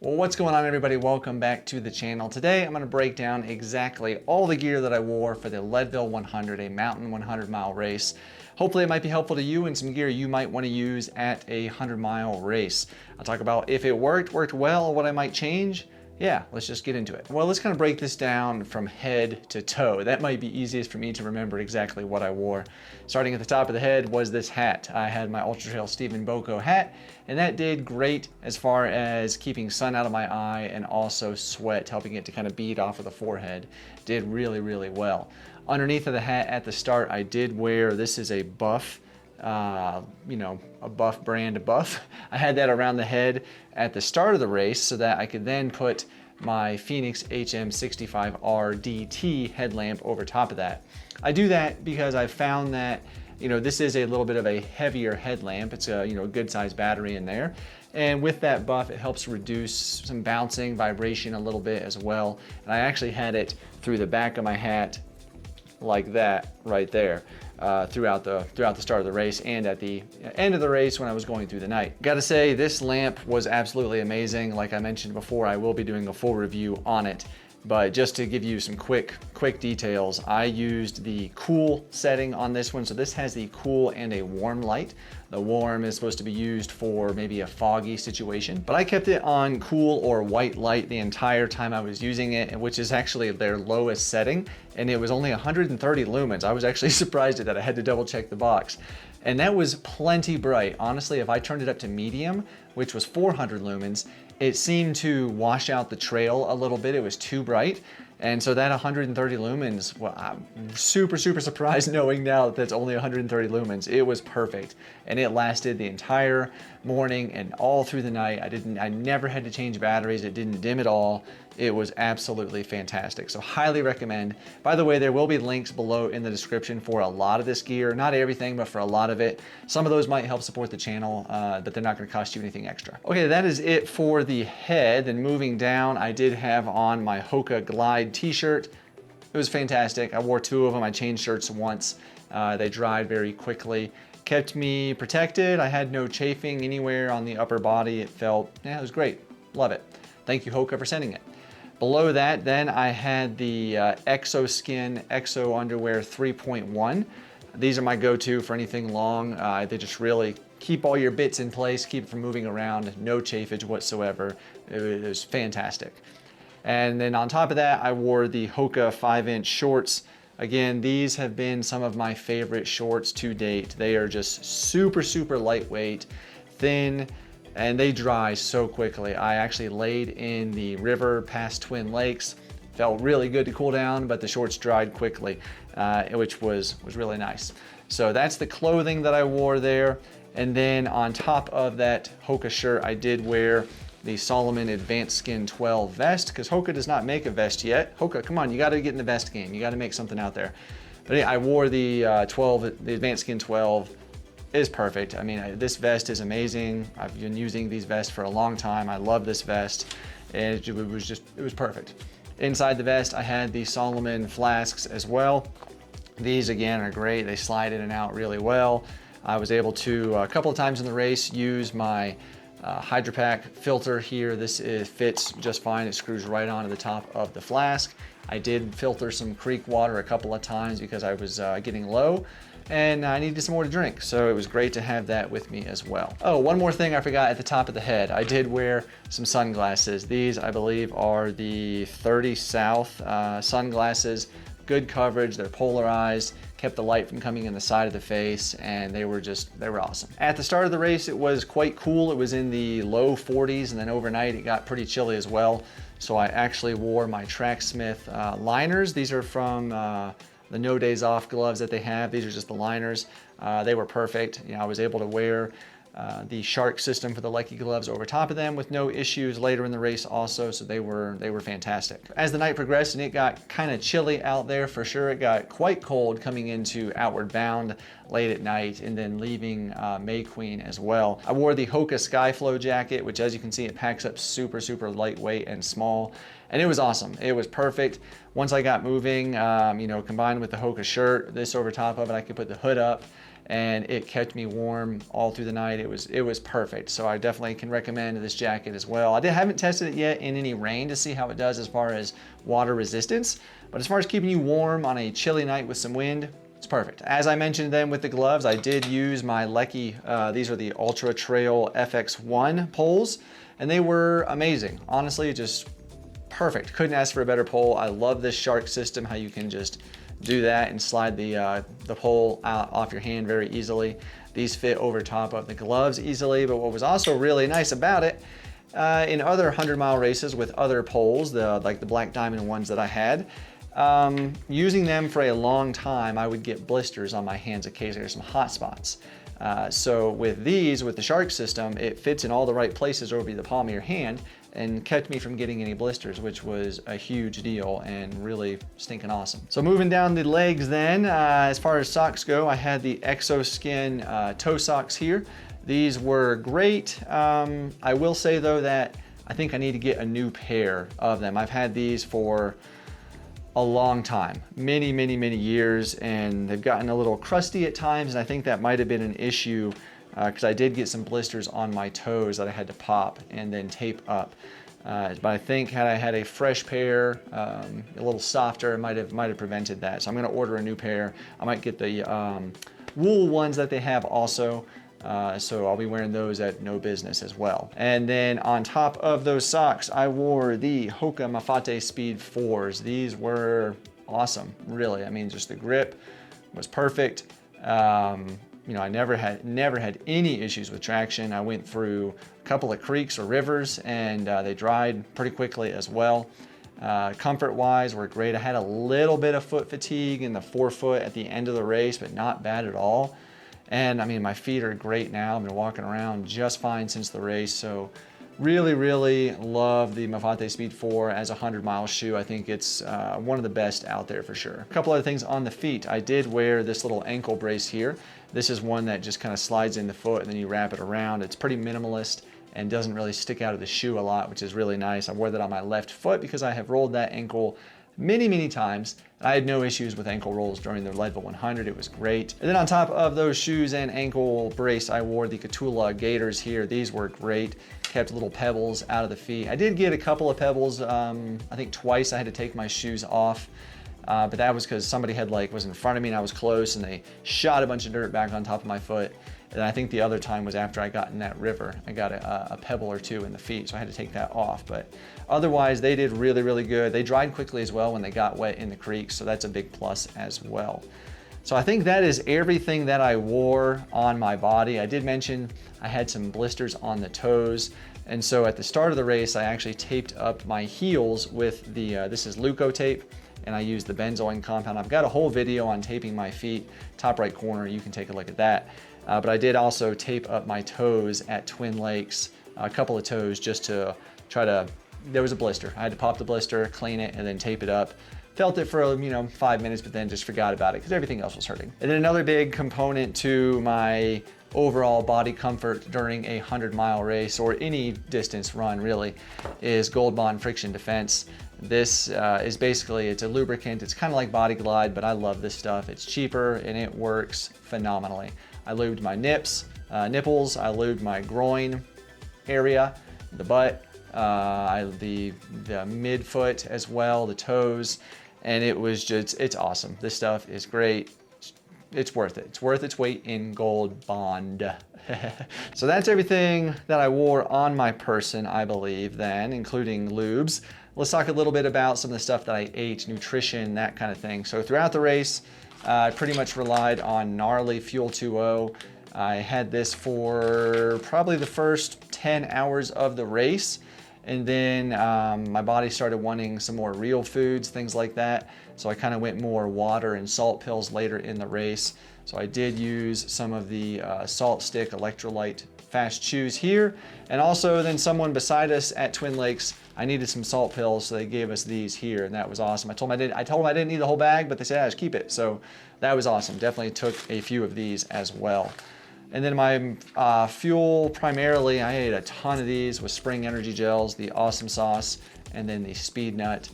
Well, what's going on, everybody? Welcome back to the channel. Today I'm going to break down exactly all the gear that I wore for the Leadville 100, a mountain 100-mile race. Hopefully it might be helpful to you and some gear you might want to use at a 100-mile race. I'll talk about if it worked well, what I might change. Yeah, let's just get into it. Well, let's kind of break this down from head to toe. That might be easiest for me to remember exactly what I wore. Starting at the top of the head was this hat. I had my UltraTrailSteven Boco hat, and that did great as far as keeping sun out of my eye and also sweat, helping it to kind of bead off of the forehead. Did really, really well. Underneath of the hat at the start, I did wear, this is a Buff, a Buff brand of Buff. I had that around the head at the start of the race so that I could then put my Phoenix HM65R DT headlamp over top of that. I do that because I found that, this is a little bit of a heavier headlamp. It's a, good sized battery in there. And with that Buff, it helps reduce some bouncing, vibration a little bit as well. And I actually had it through the back of my hat like that right there. Throughout the start of the race and at the end of the race when I was going through the night. Gotta say, this lamp was absolutely amazing. Like I mentioned before, I will be doing a full review on it. But just to give you some quick details, I used the cool setting on this one. So this has the cool and a warm light. The warm is supposed to be used for maybe a foggy situation, but I kept it on cool or white light the entire time I was using it, which is actually their lowest setting. And it was only 130 lumens. I was actually surprised at that. I had to double check the box. And that was plenty bright. Honestly, if I turned it up to medium, which was 400 lumens, it seemed to wash out the trail a little bit. It was too bright. And so that 130 lumens, well, I'm super surprised knowing now that that's only 130 lumens. It was perfect. And it lasted the entire morning and all through the night. I never had to change batteries. It didn't dim at all. It was absolutely fantastic. So highly recommend. By the way, there will be links below in the description for a lot of this gear. Not everything, but for a lot of it. Some of those might help support the channel, but they're not gonna cost you anything extra. Okay, that is it for the head. Then moving down, I did have on my Hoka Glide t-shirt. It was fantastic. I wore two of them. I changed shirts once. They dried very quickly. Kept me protected. I had no chafing anywhere on the upper body. It was great. Love it. Thank you, Hoka, for sending it. Below that, then I had the ExoSkin Exo Underwear 3.1. These are my go-to for anything long. They just really keep all your bits in place, keep it from moving around, no chafage whatsoever. It was fantastic. And then on top of that, I wore the Hoka 5-inch shorts. Again, these have been some of my favorite shorts to date. They are just super lightweight, thin, and they dry so quickly. I actually laid in the river past Twin Lakes. Felt really good to cool down, but the shorts dried quickly, which was really nice. So that's the clothing that I wore there. And then on top of that Hoka shirt, I did wear the Salomon Advanced Skin 12 vest, because Hoka does not make a vest yet. Hoka, come on, you gotta get in the vest game. You gotta make something out there. But yeah, I wore the the Advanced Skin 12. Is perfect. I mean, this vest is amazing. I've been using these vests for a long time. I love this vest, and it was perfect. Inside the vest, I had the Salomon flasks as well. These again are great. They slide in and out really well. I was able to, a couple of times in the race, use my HydroPack filter here. This fits just fine. It screws right onto the top of the flask. I did filter some creek water a couple of times because I was getting low and I needed some more to drink. So it was great to have that with me as well. Oh, one more thing I forgot at the top of the head. I did wear some sunglasses. These, I believe, are the 30 South sunglasses. Good coverage, they're polarized, kept the light from coming in the side of the face, and they were awesome. At the start of the race, it was quite cool. It was in the low 40s, and then overnight it got pretty chilly as well. So I actually wore my Tracksmith liners. These are from the No Days Off gloves that they have. These are just the liners. They were perfect. I was able to wear the Shark system for the Lucky gloves over top of them with no issues later in the race also, so they were fantastic. As the night progressed and it got kind of chilly out there for sure, it got quite cold coming into Outward Bound late at night and then leaving May Queen as well. I wore the Hoka Skyflow jacket, which as you can see, it packs up super lightweight and small, and it was awesome. It was perfect. Once I got moving, combined with the Hoka shirt, this over top of it, I could put the hood up and it kept me warm all through the night. It was perfect. So I definitely can recommend this jacket as well. I haven't tested it yet in any rain to see how it does as far as water resistance, but as far as keeping you warm on a chilly night with some wind, it's perfect. As I mentioned then with the gloves, I did use my Lecky, these are the Ultra Trail FX1 poles, and they were amazing. Honestly, just perfect. Couldn't ask for a better pole. I love this shark system, how you can just do that and slide the pole out off your hand very easily. These fit over top of the gloves easily, but what was also really nice about it, in other 100-mile races with other poles, like the Black Diamond ones that I had, using them for a long time, I would get blisters on my hands occasionally, or some hot spots. So with these, with the shark system, it fits in all the right places over the palm of your hand and kept me from getting any blisters, which was a huge deal and really stinking awesome. So moving down the legs then, as far as socks go, I had the ExoSkin toe socks here. These were great. I will say though that I think I need to get a new pair of them. I've had these for a long time, many years, and they've gotten a little crusty at times, and I think that might have been an issue because I did get some blisters on my toes that I had to pop and then tape up. But I think had I had a fresh pair, a little softer, it might have prevented that. So I'm going to order a new pair. I might get the wool ones that they have also. So I'll be wearing those at No Business as well. And then on top of those socks, I wore the Hoka Mafate Speed 4s. These were awesome, really. I mean, just the grip was perfect. You know, I never had any issues with traction. I went through a couple of creeks or rivers, and they dried pretty quickly as well. Comfort-wise, were great. I had a little bit of foot fatigue in the forefoot at the end of the race, but not bad at all. And I mean, my feet are great now. I've been walking around just fine since the race. So really love the Mafate Speed 4 as a 100-mile shoe. I think it's one of the best out there for sure. A couple other things on the feet. I did wear this little ankle brace here. This is one that just kind of slides in the foot and then you wrap it around. It's pretty minimalist and doesn't really stick out of the shoe a lot, which is really nice. I wore that on my left foot because I have rolled that ankle many times. I had no issues with ankle rolls during the Leadville 100. It was great. And then on top of those shoes and ankle brace, I wore the Katula Gators here. These were great. Kept little pebbles out of the feet. I did get a couple of pebbles. I think twice I had to take my shoes off. But that was because somebody was in front of me and I was close and they shot a bunch of dirt back on top of my foot. And I think the other time was after I got in that river. I got a pebble or two in the feet, so I had to take that off. But otherwise, they did really good. They dried quickly as well when they got wet in the creek, so that's a big plus as well. So I think that is everything that I wore on my body. I did mention I had some blisters on the toes. And so at the start of the race, I actually taped up my heels with the, this is Leuco tape, and I used the benzoin compound. I've got a whole video on taping my feet, top right corner, you can take a look at that. But I did also tape up my toes at Twin Lakes, a couple of toes just to try to, there was a blister. I had to pop the blister, clean it, and then tape it up. Felt it for 5 minutes, but then just forgot about it because everything else was hurting. And then another big component to my overall body comfort during a 100-mile race or any distance run really is Gold Bond Friction Defense. This is basically, it's a lubricant. It's kind of like Body Glide, but I love this stuff. It's cheaper and it works phenomenally. I lubed my nipples, I lubed my groin area, the butt, the midfoot as well, the toes, and it was just, it's awesome. This stuff is great. It's worth it. It's worth its weight in Gold Bond. So that's everything that I wore on my person, I believe, then, including lubes. Let's talk a little bit about some of the stuff that I ate, nutrition, that kind of thing. So throughout the race, I pretty much relied on Gnarly Fuel 2.0. I had this for probably the first 10 hours of the race. And then my body started wanting some more real foods, things like that. So I kind of went more water and salt pills later in the race. So I did use some of the Salt Stick Electrolyte Fast Chews here. And also then someone beside us at Twin Lakes, I needed some salt pills, so they gave us these here, and that was awesome. I told them I didn't need the whole bag, but they said, just keep it. So that was awesome. Definitely took a few of these as well. And then my fuel, primarily, I ate a ton of these with Spring Energy Gels, the Awesome Sauce, and then the Speed Nut.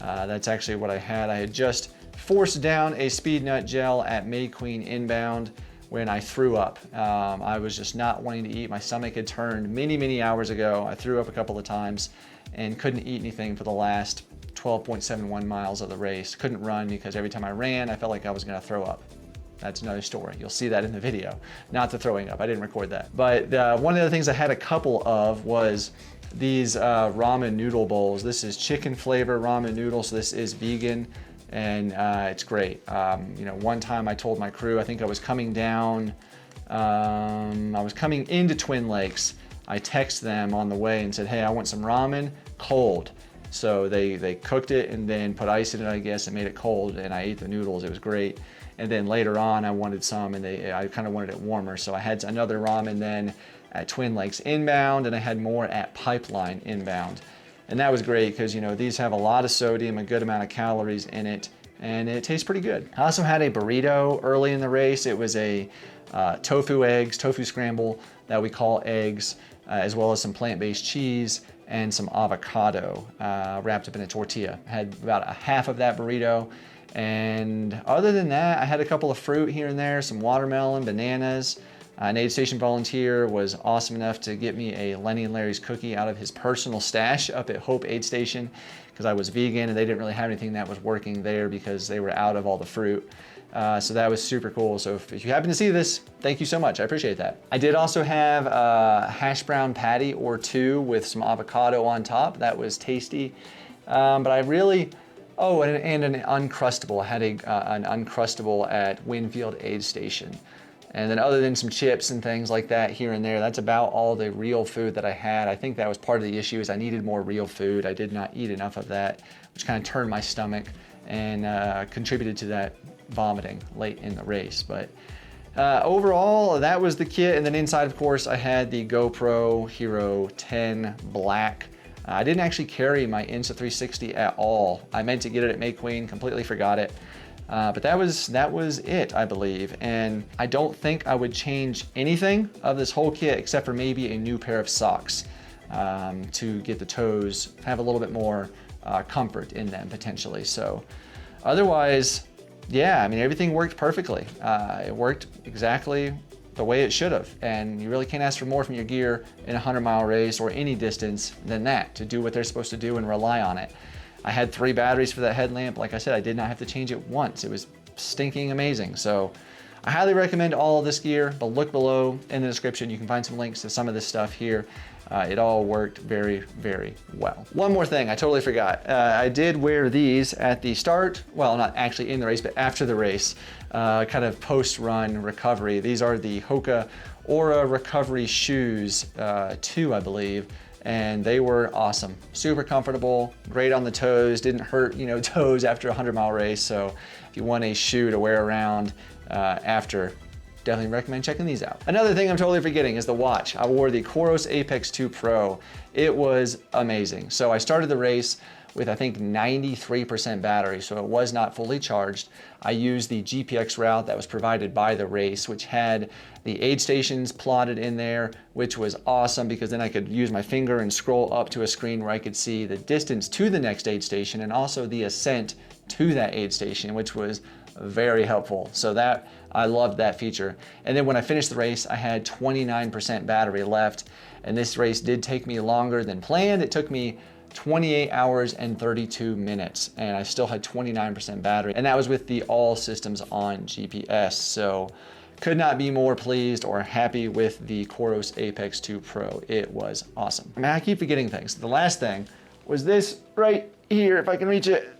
That's actually what I had. I had just forced down a Speed Nut gel at May Queen inbound when I threw up. I was just not wanting to eat. My stomach had turned many hours ago. I threw up a couple of times and couldn't eat anything for the last 12.71 miles of the race. Couldn't run because every time I ran, I felt like I was gonna throw up. That's another story. You'll see that in the video. Not the throwing up, I didn't record that. But one of the things I had a couple of was these ramen noodle bowls. This is chicken flavor ramen noodles, so this is vegan, and it's great. You know, one time I told my crew, I think I was coming down, I was coming into Twin Lakes. I texted them on the way and said, hey, I want some ramen cold. So they cooked it and then put ice in it, I guess, and made it cold, and I ate the noodles. It was great. And then later on, I wanted some, and I kind of wanted it warmer. So I had another ramen then at Twin Lakes inbound, and I had more at Pipeline inbound. And that was great because, you know, these have a lot of sodium, a good amount of calories in it, and it tastes pretty good. I also had a burrito early in the race. It was a tofu scramble that we call eggs, as well as some plant-based cheese and some avocado wrapped up in a tortilla. I had about a half of that burrito. And other than that, I had a couple of fruit here and there, some watermelon, bananas. An aid station volunteer was awesome enough to get me a Lenny and Larry's cookie out of his personal stash up at Hope Aid Station, because I was vegan and they didn't really have anything that was working there because they were out of all the fruit. So that was super cool. So if you happen to see this, thank you so much. I appreciate that. I did also have a hash brown patty or two with some avocado on top. That was tasty. But I really, oh, and an Uncrustable. I had an Uncrustable at Winfield Aid Station. And then other than some chips and things like that here and there, that's about all the real food that I had. I think that was part of the issue, is I needed more real food. I did not eat enough of that, which kind of turned my stomach and contributed to that vomiting late in the race. But overall, that was the kit. And then inside, of course, I had the GoPro Hero 10 Black. I didn't actually carry my Insta360 at all. I meant to get it at May Queen, completely forgot it. But that was it, I believe. And I don't think I would change anything of this whole kit except for maybe a new pair of socks to get the toes, have a little bit more comfort in them potentially. So otherwise, yeah, I mean, everything worked perfectly. It worked exactly the way it should have. And you really can't ask for more from your gear in a 100-mile race or any distance than that, to do what they're supposed to do and rely on it. I had 3 batteries for that headlamp. Like I said, I did not have to change it once. It was stinking amazing. So I highly recommend all of this gear, but look below in the description. You can find some links to some of this stuff here. It all worked very, very well. One more thing, I totally forgot. I did wear these at the start, well, not actually in the race, but after the race, kind of post-run recovery. These are the Hoka Aura Recovery Shoes 2, I believe. And they were awesome, super comfortable, great on the toes, didn't hurt, you know, toes after a 100-mile race. So if you want a shoe to wear around after, definitely recommend checking these out. Another thing I'm totally forgetting is the watch. I wore the Coros Apex 2 Pro. It was amazing. So I started the race with, I think, 93% battery, so it was not fully charged. I used the GPX route that was provided by the race, which had the aid stations plotted in there, which was awesome because then I could use my finger and scroll up to a screen where I could see the distance to the next aid station and also the ascent to that aid station, which was very helpful. So that, I loved that feature. And then when I finished the race, I had 29% battery left, and this race did take me longer than planned. It took me 28 hours and 32 minutes, and I still had 29% battery, and that was with the all systems on GPS. So could not be more pleased or happy with the Coros Apex 2 Pro. It was awesome. I mean, I keep forgetting things. The last thing was this right here, if I can reach it.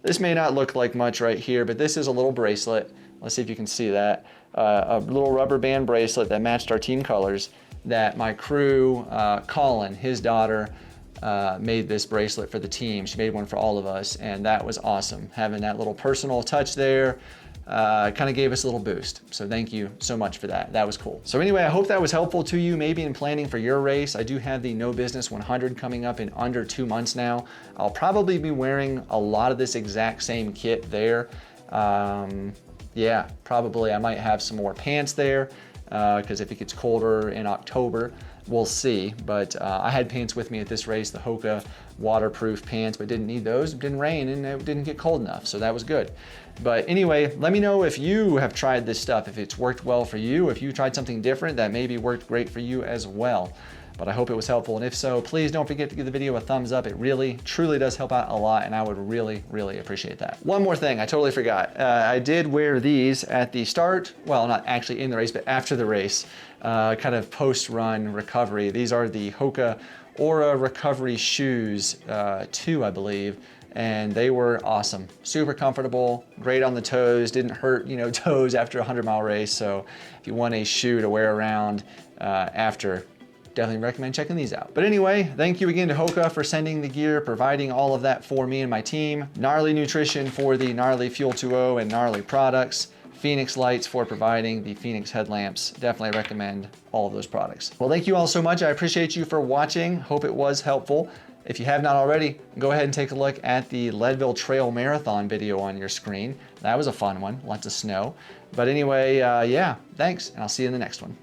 This may not look like much right here, but this is a little bracelet. Let's see if you can see that. A little rubber band bracelet that matched our team colors that my crew, Colin, his daughter, made this bracelet for the team. She made one for all of us, and that was awesome. Having that little personal touch there kind of gave us a little boost. So thank you so much for that. That was cool. So anyway, I hope that was helpful to you, maybe in planning for your race. I do have the No Business 100 coming up in under 2 months now. I'll probably be wearing a lot of this exact same kit there. Yeah, probably I might have some more pants there because if it gets colder in October, we'll see. But I had pants with me at this race, the Hoka waterproof pants, but didn't need those. It didn't rain and it didn't get cold enough, so that was good. But anyway, let me know if you have tried this stuff, if it's worked well for you, if you tried something different that maybe worked great for you as well. But I hope it was helpful, and if so, please don't forget to give the video a thumbs up. It really, truly does help out a lot, and I would really, really appreciate that. One more thing, I totally forgot. I did wear these at the start, well, not actually in the race, but after the race, kind of post-run recovery. These are the Hoka Aura Recovery Shoes 2, I believe, and they were awesome. Super comfortable, great on the toes, didn't hurt, you know, toes after a 100-mile race. So if you want a shoe to wear around after, definitely recommend checking these out. But anyway, thank you again to Hoka for sending the gear, providing all of that for me and my team. Gnarly Nutrition for the Gnarly Fuel 2.0 and Gnarly products. Phoenix Lights for providing the Phoenix headlamps. Definitely recommend all of those products. Well, thank you all so much. I appreciate you for watching. Hope it was helpful. If you have not already, go ahead and take a look at the Leadville Trail Marathon video on your screen. That was a fun one, lots of snow. But anyway, yeah, thanks, and I'll see you in the next one.